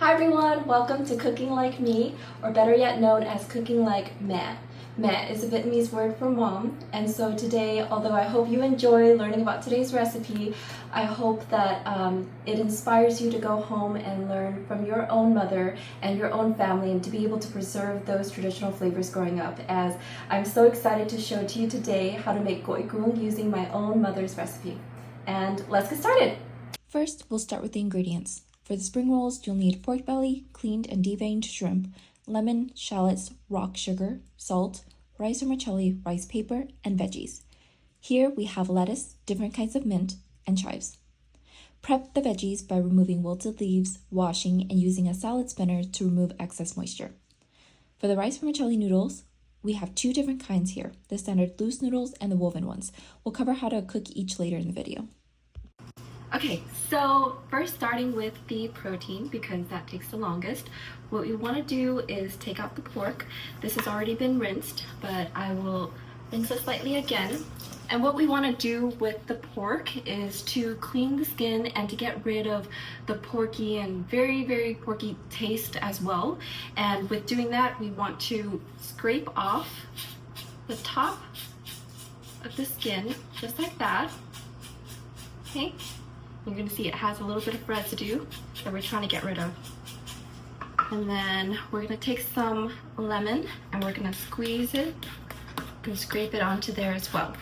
Hi everyone, welcome to Cooking Like Me, or better yet known as Cooking Like Mẹ. Mẹ is a Vietnamese word for mom, and so today, although I hope you enjoy learning about today's recipe, I hope that it inspires you to go home and learn from your own mother and your own family and to be able to preserve those traditional flavors growing up, as I'm so excited to show to you today how to make Cuốn using my own mother's recipe. And let's get started! First, we'll start with the ingredients. For the spring rolls, you'll need pork belly, cleaned and deveined shrimp, lemon, shallots, rock sugar, salt, rice vermicelli, rice paper, and veggies. Here we have lettuce, different kinds of mint, and chives. Prep the veggies by removing wilted leaves, washing, and using a salad spinner to remove excess moisture. For the rice vermicelli noodles, we have two different kinds here, the standard loose noodles and the woven ones. We'll cover how to cook each later in the video. Okay, so first starting with the protein, because that takes the longest, what we want to do is take out the pork. This has already been rinsed, but I will rinse it slightly again. And what we want to do with the pork is to clean the skin and to get rid of the porky and very, very porky taste as well. And with doing that, we want to scrape off the top of the skin, just like that. Okay. You're going to see it has a little bit of residue that we're trying to get rid of. And then we're going to take some lemon and we're going to squeeze it and scrape it onto there as well.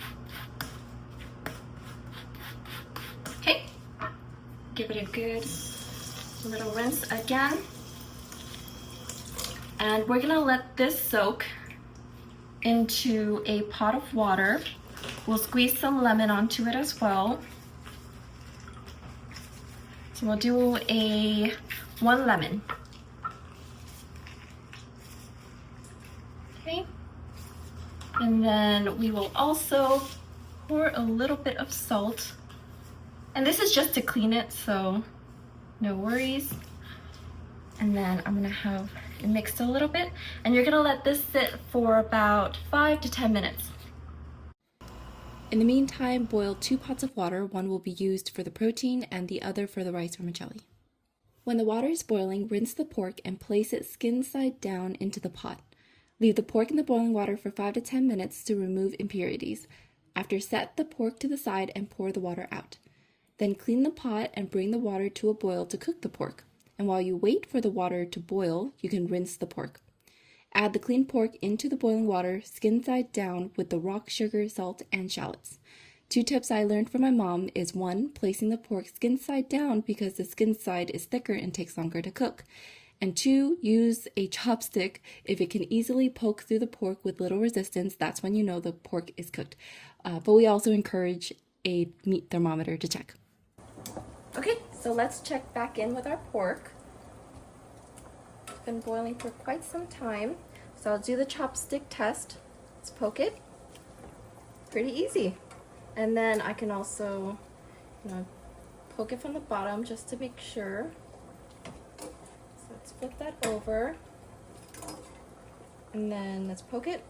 Okay, give it a good little rinse again. And we're going to let this soak into a pot of water. We'll squeeze some lemon onto it as well. So we'll do one lemon. Okay. And then we will also pour a little bit of salt. And this is just to clean it, so no worries. And then I'm gonna have it mixed a little bit. And you're gonna let this sit for about 5 to 10 minutes. In the meantime, boil 2 pots of water. One will be used for the protein and the other for the rice vermicelli. When the water is boiling, rinse the pork and place it skin side down into the pot. Leave the pork in the boiling water for 5 to 10 minutes to remove impurities. After, set the pork to the side and pour the water out. Then clean the pot and bring the water to a boil to cook the pork. And while you wait for the water to boil, you can rinse the pork. Add the cleaned pork into the boiling water, skin side down, with the rock sugar, salt, and shallots. 2 tips I learned from my mom is 1, placing the pork skin side down because the skin side is thicker and takes longer to cook. And 2, use a chopstick. If it can easily poke through the pork with little resistance, that's when you know the pork is cooked. But we also encourage a meat thermometer to check. Okay, so let's check back in with our pork. It's been boiling for quite some time. So I'll do the chopstick test. Let's poke it. Pretty easy. And then I can also, poke it from the bottom just to make sure. So let's flip that over. And then let's poke it.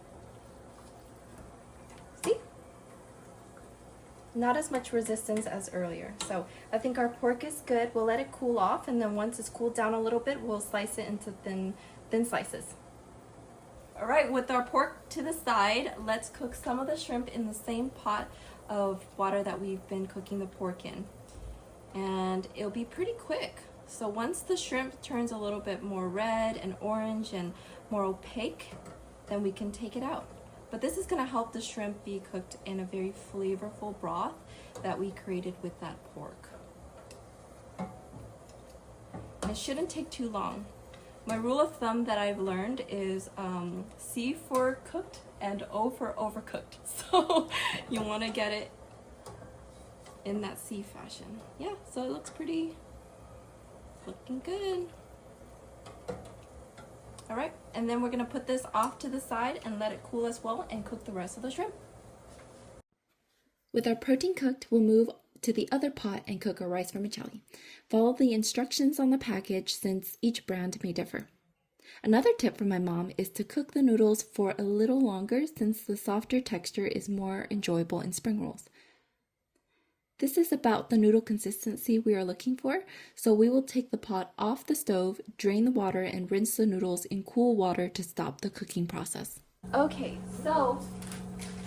See? Not as much resistance as earlier. So I think our pork is good. We'll let it cool off, and then once it's cooled down a little bit, we'll slice it into thin slices. All right, with our pork to the side, let's cook some of the shrimp in the same pot of water that we've been cooking the pork in. And it'll be pretty quick. So once the shrimp turns a little bit more red and orange and more opaque, then we can take it out. But this is gonna help the shrimp be cooked in a very flavorful broth that we created with that pork. And it shouldn't take too long. My rule of thumb that I've learned is C for cooked and O for overcooked. So you want to get it in that C fashion. Yeah, so it looks looking good. All right, and then we're gonna put this off to the side and let it cool as well and cook the rest of the shrimp. With our protein cooked, we'll move to the other pot and cook our rice vermicelli. Follow the instructions on the package since each brand may differ. Another tip from my mom is to cook the noodles for a little longer since the softer texture is more enjoyable in spring rolls. This is about the noodle consistency we are looking for, so we will take the pot off the stove, drain the water, and rinse the noodles in cool water to stop the cooking process. Okay, so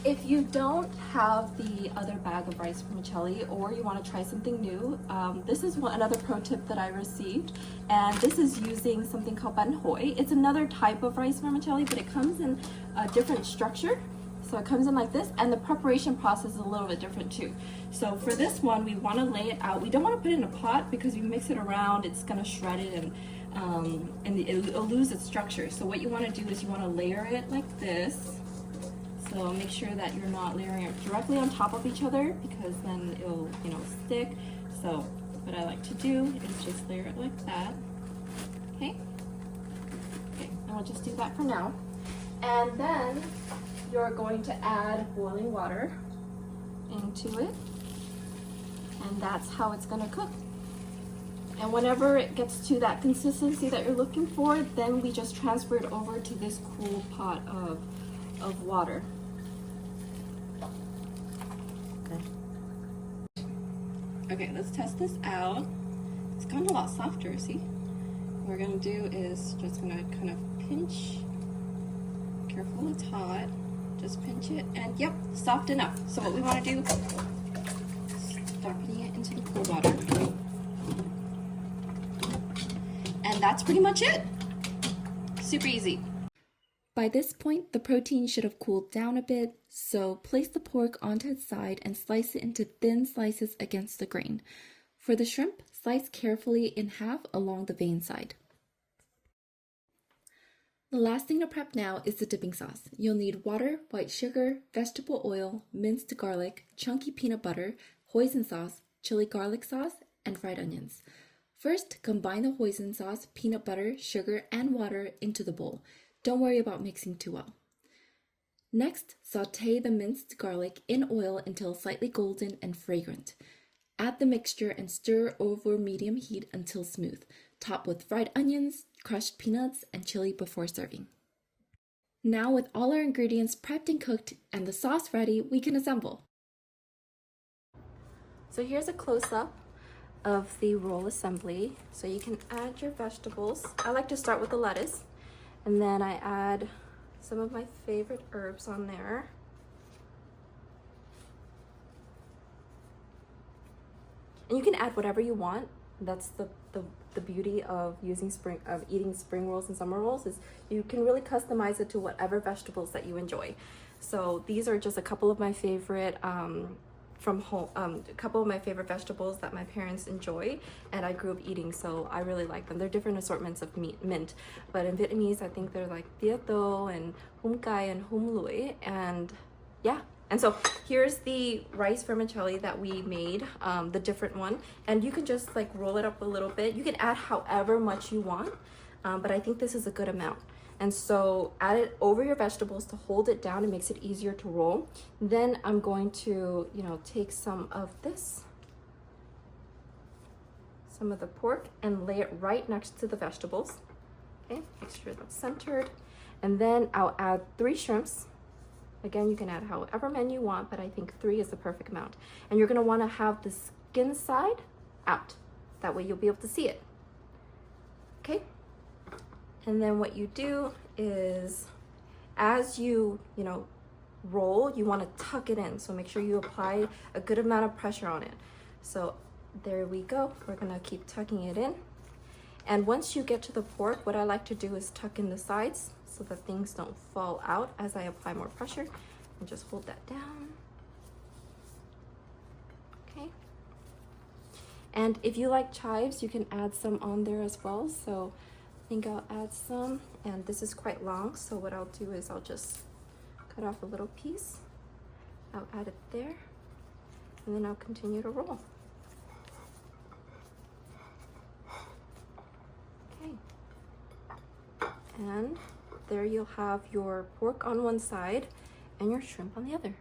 if you don't have the other bag of rice vermicelli or you want to try something new, this is another pro tip that I received, and this is using something called ban hoi. It's another type of rice vermicelli, but it comes in a different structure. So it comes in like this, and the preparation process is a little bit different too. So for this one, we want to lay it out. We don't want to put it in a pot because you mix it around, it's going to shred it and it'll lose its structure. So what you want to do is you want to layer it like this. So make sure that you're not layering it directly on top of each other because then it'll, stick. So what I like to do is just layer it like that. Okay? Okay, and we'll just do that for now. And then you're going to add boiling water into it, and that's how it's going to cook. And whenever it gets to that consistency that you're looking for, then we just transfer it over to this cool pot of water. Okay, let's test this out. It's gotten a lot softer, see? What we're going to do is just going to kind of pinch. Careful, it's hot. Just pinch it, and yep, soft enough. So what we want to do, start putting it into the cool water. And that's pretty much it. Super easy. By this point, the protein should have cooled down a bit, so place the pork onto its side and slice it into thin slices against the grain. For the shrimp, slice carefully in half along the vein side. The last thing to prep now is the dipping sauce. You'll need water, white sugar, vegetable oil, minced garlic, chunky peanut butter, hoisin sauce, chili garlic sauce, and fried onions. First, combine the hoisin sauce, peanut butter, sugar, and water into the bowl. Don't worry about mixing too well. Next, sauté the minced garlic in oil until slightly golden and fragrant. Add the mixture and stir over medium heat until smooth. Top with fried onions, crushed peanuts, and chili before serving. Now with all our ingredients prepped and cooked and the sauce ready, we can assemble. So here's a close-up of the roll assembly. So you can add your vegetables. I like to start with the lettuce, and then I add some of my favorite herbs on there. And you can add whatever you want. That's the beauty of eating spring rolls and summer rolls, is you can really customize it to whatever vegetables that you enjoy. So these are just a couple of my favorite from home, a couple of my favorite vegetables that my parents enjoy and I grew up eating, so I really like them. They're different assortments of mint, but in Vietnamese I think they're like bia tô and hum cay and hum lui, and yeah. And so here's the rice vermicelli that we made, the different one. And you can just like roll it up a little bit. You can add however much you want, but I think this is a good amount. And so add it over your vegetables to hold it down. It makes it easier to roll. Then I'm going to, take some of this, some of the pork, and lay it right next to the vegetables. Okay, make sure that's centered. And then I'll add 3 shrimps. Again, you can add however many you want, but I think 3 is the perfect amount. And you're gonna wanna have the skin side out. That way you'll be able to see it. Okay? And then what you do is, as you roll, you wanna tuck it in. So make sure you apply a good amount of pressure on it. So there we go. We're gonna keep tucking it in. And once you get to the pork, what I like to do is tuck in the sides so that things don't fall out as I apply more pressure, and just hold that down. Okay. And if you like chives, you can add some on there as well. So I think I'll add some, and this is quite long, so what I'll do is I'll just cut off a little piece. I'll add it there, and then I'll continue to roll. Okay. And there you'll have your pork on one side and your shrimp on the other.